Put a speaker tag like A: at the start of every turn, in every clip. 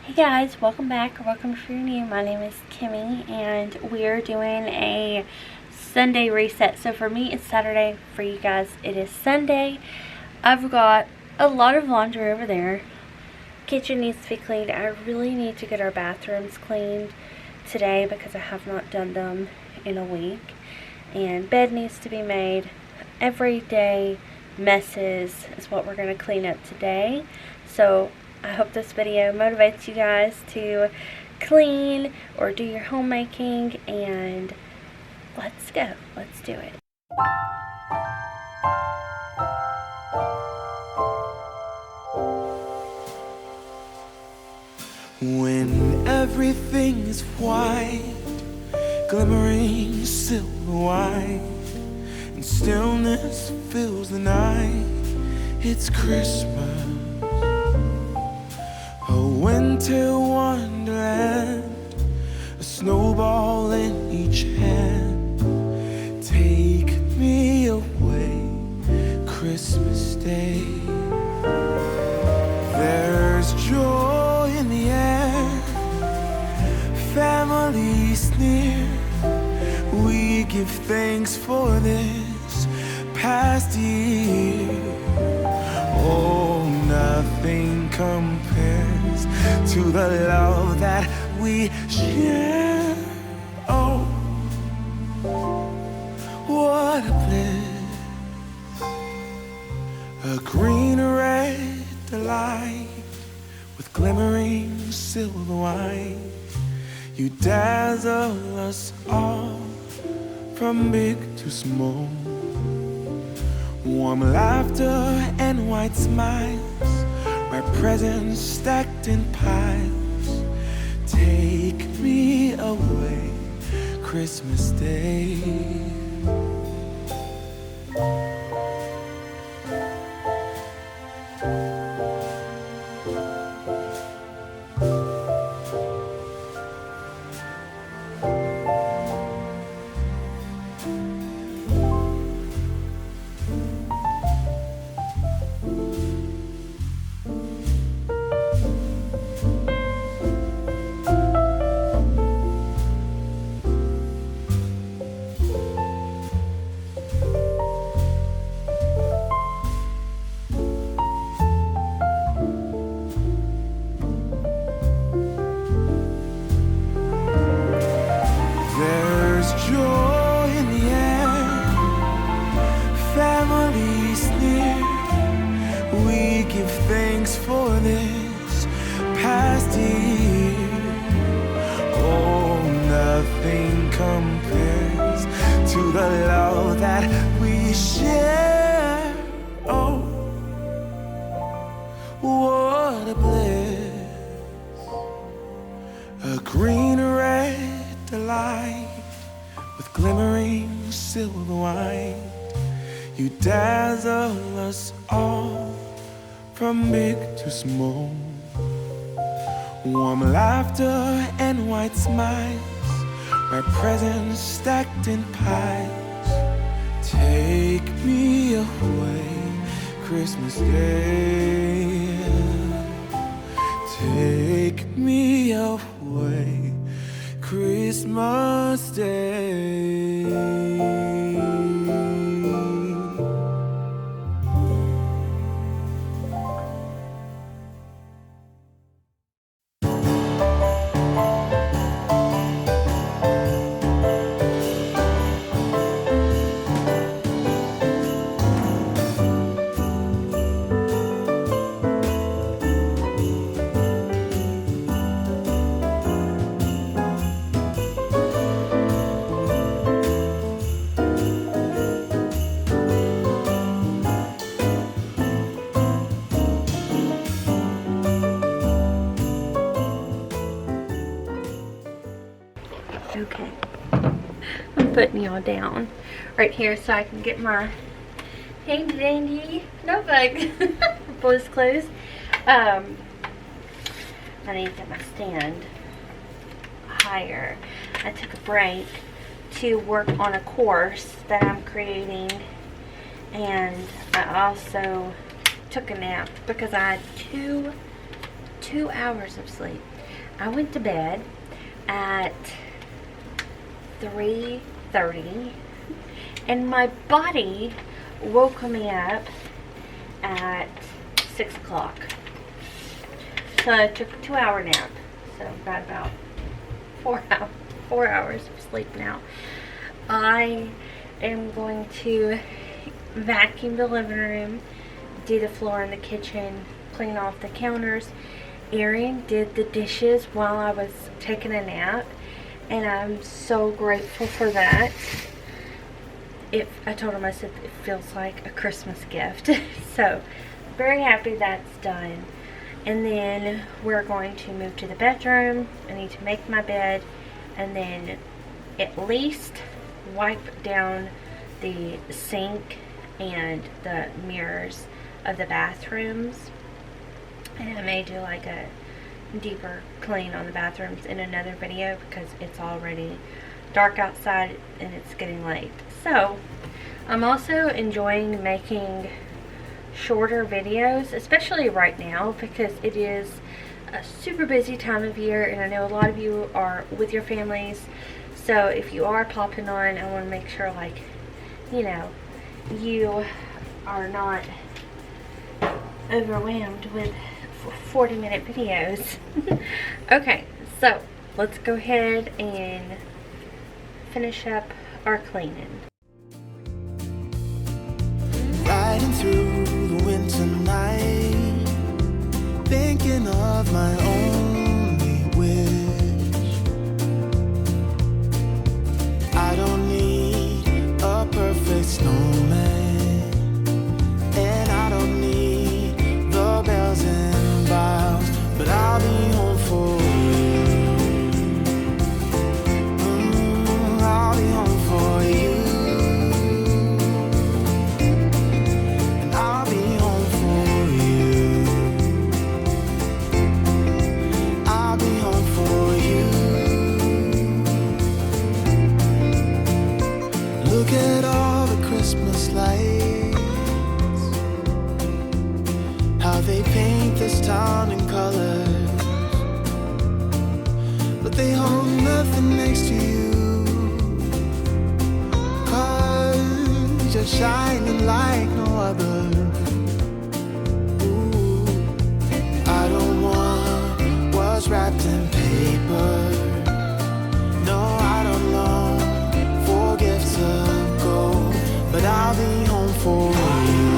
A: Hey guys, welcome back or welcome if you're new. My name is Kimmy and we're doing a Sunday reset. So for me it's Saturday, for you guys it is Sunday. I've got a lot of laundry over there. Kitchen needs to be cleaned. I really need to get our bathrooms cleaned today because I have not done them in a week. And bed needs to be made. Everyday messes is what we're going to clean up today. So I hope this video motivates you guys to clean or do your homemaking, and let's go. Let's do it.
B: When everything is white, glimmering silver white, and stillness fills the night, it's Christmas. A winter wonderland, a snowball in each hand. Take me away, Christmas Day. There's joy in the air, family's near. We give thanks for this past year. Oh, nothing compares to the love that we share. Oh, what a bliss. A green red delight with glimmering silver white. You dazzle us all from big to small. Warm laughter and white smiles, my presents stacked in piles. Take me away, Christmas Day. There's joy in the air, family's near. We give thanks for this past year. Oh, nothing compares to the love that we share. Oh, what a bliss. A green red delight with glimmering silver white. You dazzle us all from big to small. Warm laughter and white smiles, my presents stacked in piles. Take me away, Christmas Day. Take me away, Christmas Day.
A: Okay, I'm putting y'all down right here so I can get my handy dandy notebook. Pull this closed. I need to get my stand higher. I took a break to work on a course that I'm creating, and I also took a nap because I had too 2 hours of sleep. I went to bed at 3:30 and my body woke me up at 6 o'clock. So I took a 2-hour nap. So I've got about 4 hours of sleep now. I am going to vacuum the living room, do the floor in the kitchen, clean off the counters. Erin did the dishes while I was taking a nap, and I'm so grateful for that. I told him, I said, it feels like a Christmas gift. So, very happy that's done. And then we're going to move to the bedroom. I need to make my bed, and then at least wipe down the sink and the mirrors of the bathrooms. And I may do like a deeper clean on the bathrooms in another video because it's already dark outside and it's getting late. So I'm also enjoying making shorter videos, especially right now because it is a super busy time of year, and I know a lot of you are with your families. So if you are popping on, I want to make sure, like, you know, you are not overwhelmed with 40-minute videos. Okay, so let's go ahead and finish up our cleaning.
B: Riding through the winter night, thinking of my only wish. I don't need a perfect snowman, and I don't need the bells and boughs, but I'll be home for you. I'll be home for you. Look at all the Christmas lights, how they paint this town in colors, but they hold nothing next to you, 'cause you're shining like no other. Ooh, I don't want what's wrapped in paper. No, I don't long for gifts of gold, but I'll be home for you.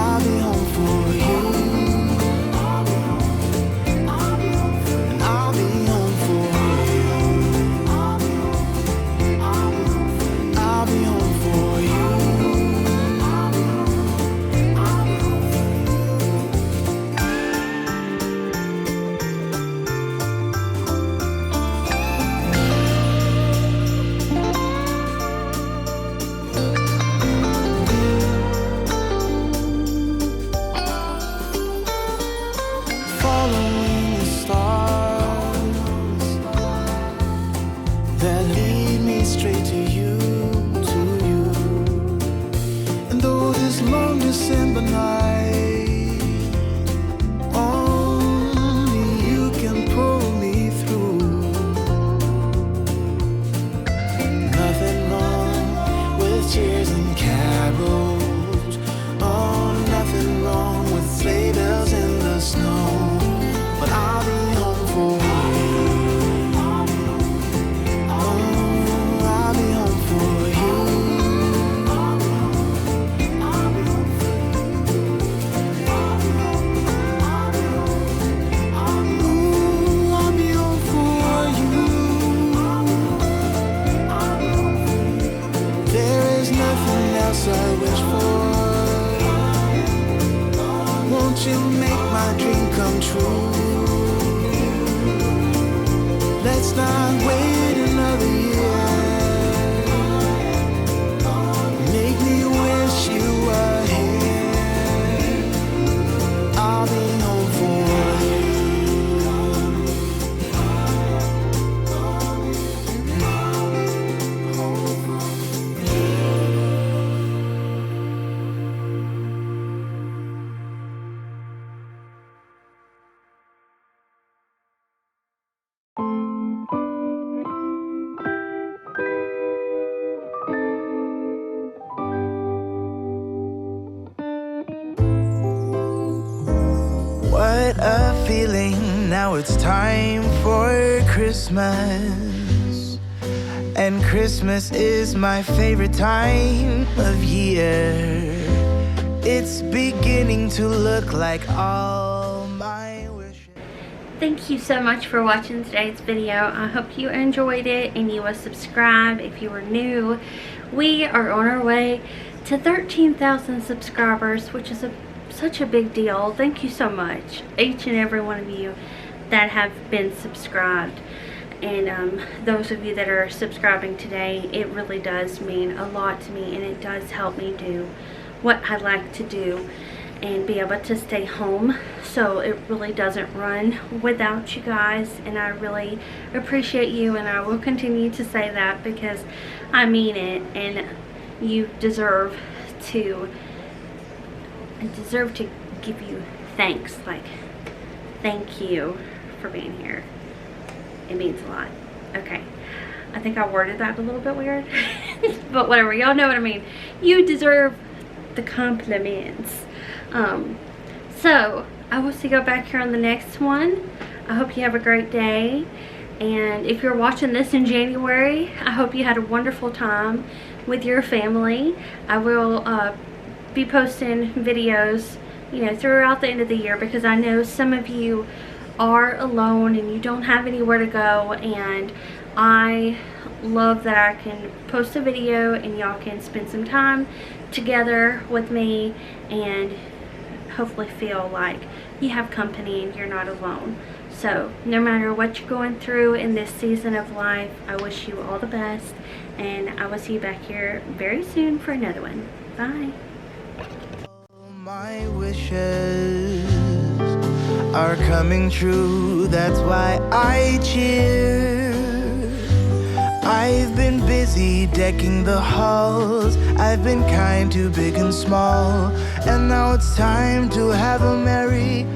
B: I'll be home for you. And I'll be home for you. I'll be home for you. I'll be home for you. Following the stars that lead me straight to you, And though this long December night, only you can pull me through. Nothing wrong with cheers and carols. Oh, nothing wrong with sleigh bells in the snow. But I'll be home for you. Oh, I'll be home for you. Ooh, I'll be home for you. There is nothing else I wish for. Won't you make my dream come true? Let's not wait another year. Make me wish you were here. I'll be home for you. What a feeling, now it's time for Christmas. And Christmas is my favorite time of year. It's beginning to look like all my wishes.
A: Thank you so much for watching today's video. I hope you enjoyed it and you will subscribe if you are new. We are on our way to 13,000 subscribers, which is such a big deal. Thank you so much, each and every one of you that have been subscribed. And those of you that are subscribing today, it really does mean a lot to me, and it does help me do what I like to do and be able to stay home. So it really doesn't run without you guys, and I really appreciate you, and I will continue to say that because I mean it, and you deserve to give you thanks. Like, thank you for being here. It means a lot. Okay, I think I worded that a little bit weird, but whatever, y'all know what I mean. You deserve the compliments. So I will see you back here on the next one. I hope you have a great day, and if you're watching this in January, I hope you had a wonderful time with your family. I will be posting videos, you know, throughout the end of the year, because I know some of you are alone and you don't have anywhere to go, and I love that I can post a video and y'all can spend some time together with me and hopefully feel like you have company and you're not alone. So no matter what you're going through in this season of life, I wish you all the best, and I will see you back here very soon for another one. Bye.
B: My wishes are coming true, that's why I cheer. I've been busy decking the halls, I've been kind to big and small, and now it's time to have a merry